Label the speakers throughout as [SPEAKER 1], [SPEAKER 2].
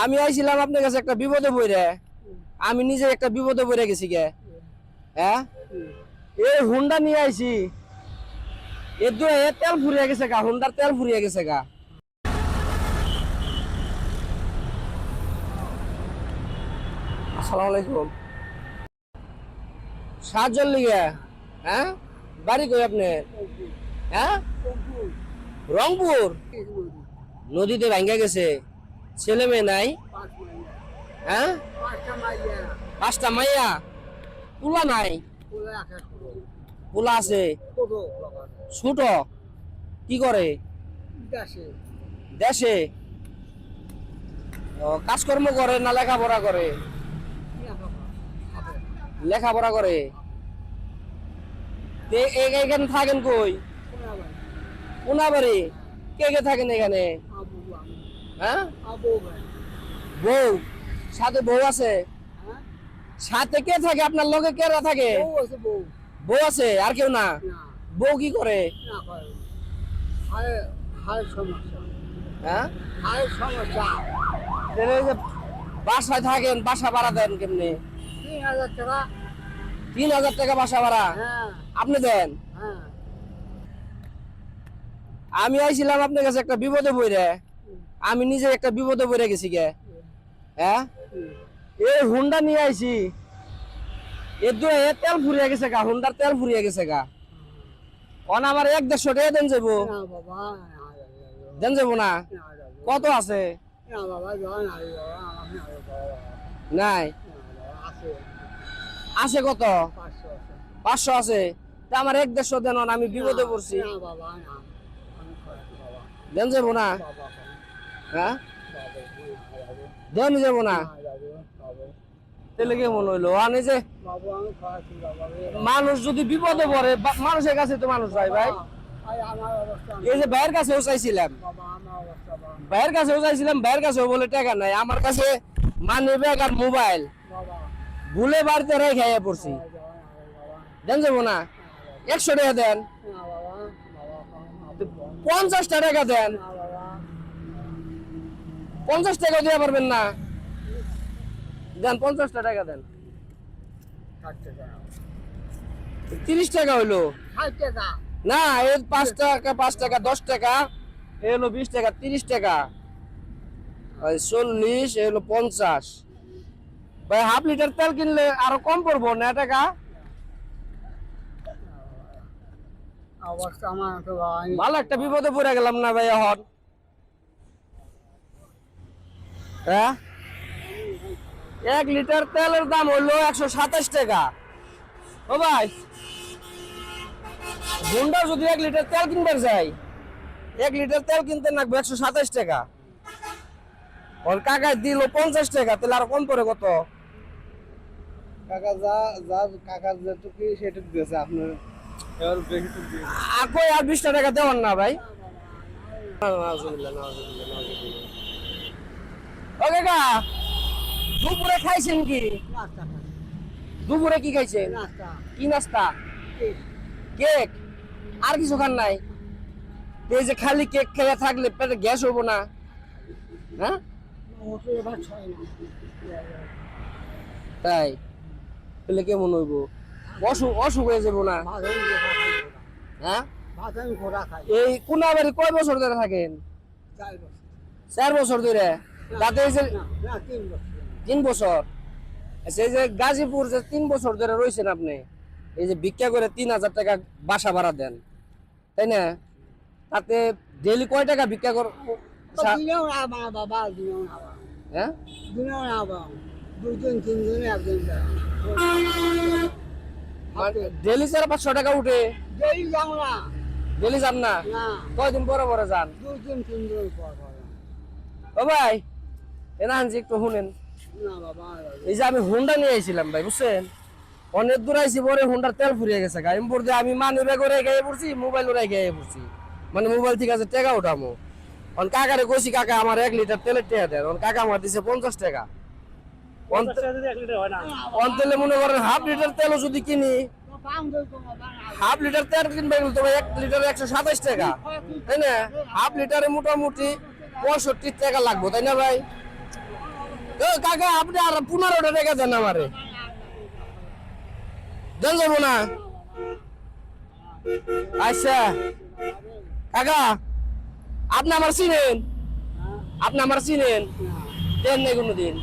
[SPEAKER 1] আমি আইছিলাম আপনার কাছে একটা বিপদে পড়ে, আমি নিজে একটা বিপদে পড়ে গেছি গে। হ্যাঁ, এই হুন্ডা নিয়ে আইছি, তেল ফুরিয়ে গেছে গা, হুন্ডার তেল ফুরিয়ে গেছে গা। আসসালামু আলাইকুম। সাহায্যের লিগে? হ্যাঁ, বাড়ি কই আপনার? হ্যাঁ, রংপুর। নদীতে ভাঙ্গা গেছে, ছেলে মেয়ে নাই? হ্যাঁ, 5টা মাইয়া, পোলা নাই? পোলা আছে, ছোট, কি করে? দেশে কাজকর্ম করে না লেখাপড়া করে? লেখাপড়া করে। এখানে থাকেন কই? কোনাবাড়ি। কে কে থাকেন এখানে? হ্যাঁ, বউ সাথে? বউ আছে সাথে? কে থাকে আপনার লগে? কেরা থাকে? বউ আছে, আর কেউ না? বউ কি করে? হ্যাঁ, বাসায় থাকেন, বাসা ভাড়া দেন কেমনে? 3000 টাকা বাসা ভাড়া আপনি দেন? আমি আইছিলাম আপনার কাছে একটা বিপদে পড়ে, আমি নিজে একটা বিপদে পড়ে গেছি গে। হ্যাঁ, এই হুন্ডা নিয়ে আইছি, তেল ফুরিয়ে গেছে গা, হুন্ডার তেল ফুরিয়ে গেছে গা। অন আমার 1-150 টাকা দেন যাবো? দেন যাবো না? কত আছে? নাই আছে কত? 500 আছে। তা আমার 1-150 দেন, আমি বিপদে পড়ছি। দেন যাবো না? হ্যাঁ, দেন যাবো না? তাহলে কেমন হইলো? আনে যে মানুষ যদি বিপদে পড়ে, মানুষের কাছে তো মানুষ হয় ভাই। এই যে ভাইয়ের কাছেও চাইছিলাম, ভাইয়ের কাছেও বলে টাকা নাই। আমার কাছে মানি ব্যাগ আর মোবাইল ভুলে বাড়িতে রেখে পড়ছি। দেন যাবো না? 100 টাকা দেন। 50 টাকা দেন। 50 টাকা দিয়ে পারবেন না? দেন 50 টাকা দেন। 30 টাকা হইলো না? এই 5 টাকা, 5 টাকা, 10 টাকা, এ হলো 20 টাকা, 30 টাকা, 40, এ হলো 50। ভাই হাফ লিটার তেল কিনলে আরো কম পড়বো না টাকা? ভালো একটা বিপদে পড়ে গেলাম না ভাই এখন? হ্যাঁ, 1 লিটার তেলের দাম হইলো 127 টাকা। ও ভাই, হুন্ডা যদি 1 লিটার তেল কিনতে যাই, 1 লিটার তেল কিনতে লাগবে 127 টাকা। ওর কাকা দিল 50 টাকা, তাহলে আর কম পড়ে কত?
[SPEAKER 2] কাকা কাকা যেটুকু সেটুকু দিয়েছে আপনার, এবার বেশি টুকু দিয়েছে।
[SPEAKER 1] আর 20 টাকা দেওয়ার না ভাই? ও কাকা, দুপুরে খাইছেন কি? দুপুরে কি খাইছেন? কি নাস্তা? কেক। আর কিছু খান নাই? এই যে খালি কেক খেয়ে থাকলে পেটে গ্যাস হবো না? হ্যাঁ, তাই তাহলে কেমন হইব? অসুখ হয়ে যাবো না? হ্যাঁ, এই কোনাবাড়ি কয় বছর ধরে থাকেন? 4 বছর ধরে। তাতে এই যে 3 বছর। আচ্ছা, এই যে গাজীপুর যে 3 বছর ধরে রয়েছেন আপনি, এই যে ভিক্ষা করে 3000 টাকা বাসা ভাড়া দেন, তাই না? তাতে ডেইলি কয় টাকা ভিক্ষা কর? হ্যাঁ, ডেইলি 400-500 টাকা উঠে? ডেইলি যান না? কয়দিন পরে পরে যান? ও ভাই, এনা আনছি একটু শুনেন। এই যে আমি হুন্ডা নিয়ে আইছিলাম ভাই, বুঝছেন? অনেক দূর আইছি, পরে হুন্ডার তেল ফুরিয়ে গেছে গা। আমি মানি ব্যাগ রে গায়ে পড়ছি, মোবাইল রে গায়ে পড়ছি, মানে মোবাইল থেকে আছে টাকা উঠামো। কাকারে কইছি, কাকা আমার 1 লিটার তেলের টাকা দেন। কাকা আমার দিছে 50 টাকা। তেলে মনে করেন হাফ লিটার তেলও যদি কিনি হাফ লিটার তেল কিনবে তো 1 লিটারে 127 টাকা, তাই না? হাফ লিটারে মোটামুটি 65 টাকা লাগবে, তাই না ভাই? ও কাকা, আপনি আর 15 টাকা দেন আমারে, দেন যাবো না? আচ্ছা কাকা, আপনি আমার চিনেন? আপনি আমার চিনেন? দেন নাই কোনোদিন?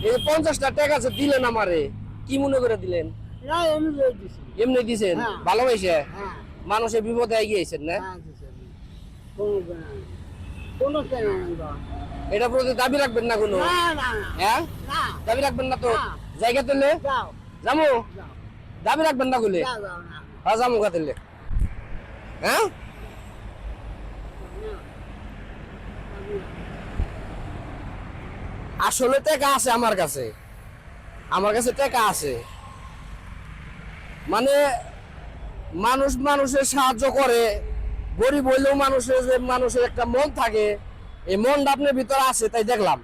[SPEAKER 1] এই যে 50টা টাকা আছে দিলেন আমারে, কি মনে করে দিলেন? এমনি দিছেন? ভালোবাসে মানুষের বিপদে এগিয়েছেন না? এটা প্রতি দাবি রাখবেন না কোনো? হ্যাঁ, দাবি রাখবেন না তো? জায়গা তুললে যাবো, দাবি রাখবেন না বলে? হ্যাঁ যাবো গা তুললে। হ্যাঁ, আসলে টাকা আছে আমার কাছে, আমার কাছে টাকা আছে, মানে মানুষ মানুষের সাহায্য করে, গরিব হইলেও মানুষের যে মানুষের একটা মন থাকে, এই মনটা আপনার ভিতরে আছে, তাই দেখলাম।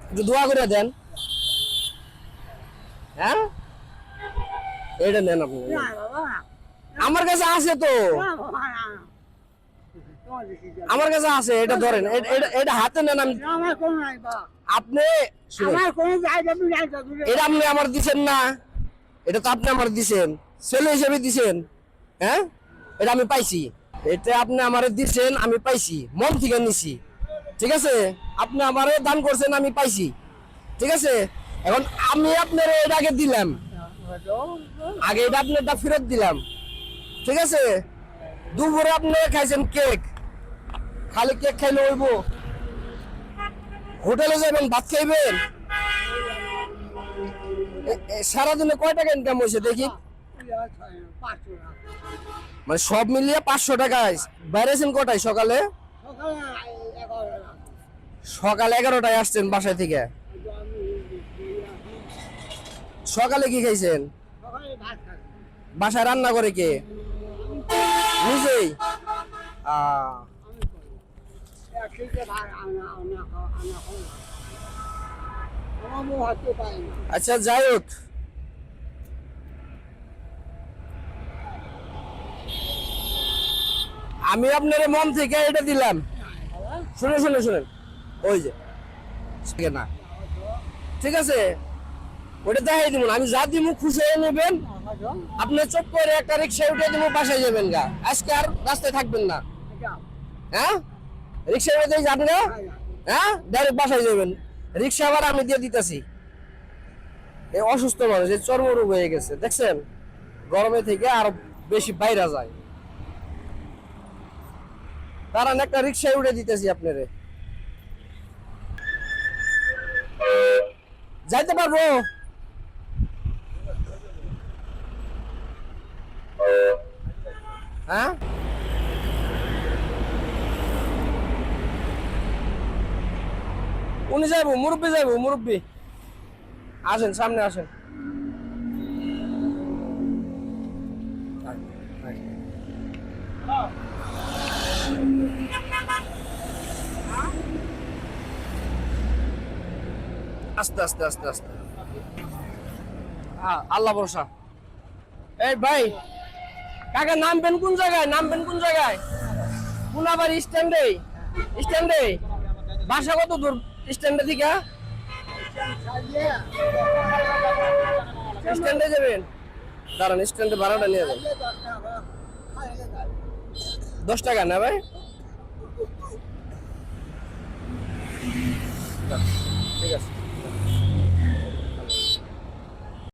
[SPEAKER 1] একটু দোয়া করে দেন। হ্যাঁ, এটা নেন আপনি, আমার কাছে আছে তো, আমার কাছে আছে, এটা ধরেন, এটা হাতে নেন। আপনি এটা আপনি আমার দিছেন না, এটা তো আপনি আমার দিছেন, ছেলে হিসেবে দিছেন। হ্যাঁ, এটা আমি পাইছি, এটা আপনি আমারে দিছেন, আমি পাইছি, মন থেকে নিছি, ঠিক আছে? আপনি আমারে দান করছেন, আমি পাইছি, ঠিক আছে? এখন আমি আপনার এটা আগে দিলাম, আগে এটা আপনারটা ফেরত দিলাম, ঠিক আছে? দুপুরে আপনি খাইছেন কেক, খালি কেক খাইলে হইব? হোটেলে যাবেন, ভাত খাইবেন? সারাদিনে কয় টাকা ইনকাম হয়েছে দেখি? মানে সব মিলিয়ে 500 টাকায় বাইরেছেন। কটায়? সকালে? সকাল 11টায় আসছেন বাসায় থেকে। সকালে কি খাইছেন? বাসায় রান্না করে কে? নিজেই? আচ্ছা, যাই হোক, আমি আপনার মন থেকে এটা দিলাম। শুনে শুনে শুনেন, ওই যে না, ঠিক আছে, ওটা দেখাই দিব, আমি যা দিব খুশি হয়ে নেবেন। আপনি চুপ করে একটা রিক্সায় উঠে দিব, বাসায় যাবেন গা, আজকে আর রাস্তায় থাকবেন না। হ্যাঁ, রিক্সায় উঠে যান গা, হ্যাঁ, ডাইরেক্ট বাসায় যাবেন। রিক্সা আবার আমি দিয়ে দিতেছি। এই অসুস্থ মানুষ, এই চর্মরোগ হয়ে গেছে, দেখছেন? গরমে থেকে আরো বেশি বাইরে যায়। তারা একটা রিক্সায় উঠে দিতেছি আপনারে, যাইতে পারবো? হ্যাঁ, উনি যাইবো, মুরব্বী যাইবো, মুরব্বী। আসেন, সামনে আসেন। আস্তে আস্তে আস্তে আস্তে, আল্লাহ ভরসা। এই ভাই, কাকা নামবেন কোন জায়গায়? নামবেন কোন জায়গায়? কোনাবাড়ি স্ট্যান্ডে? স্ট্যান্ডে? বাসা কত দূর স্ট্যান্ডে থেকে? স্ট্যান্ডে যাবেন? দাঁড়ান, স্ট্যান্ডে ভাড়াটা নিয়ে যান। 10 টাকা না ভাই? ঠিক আছে।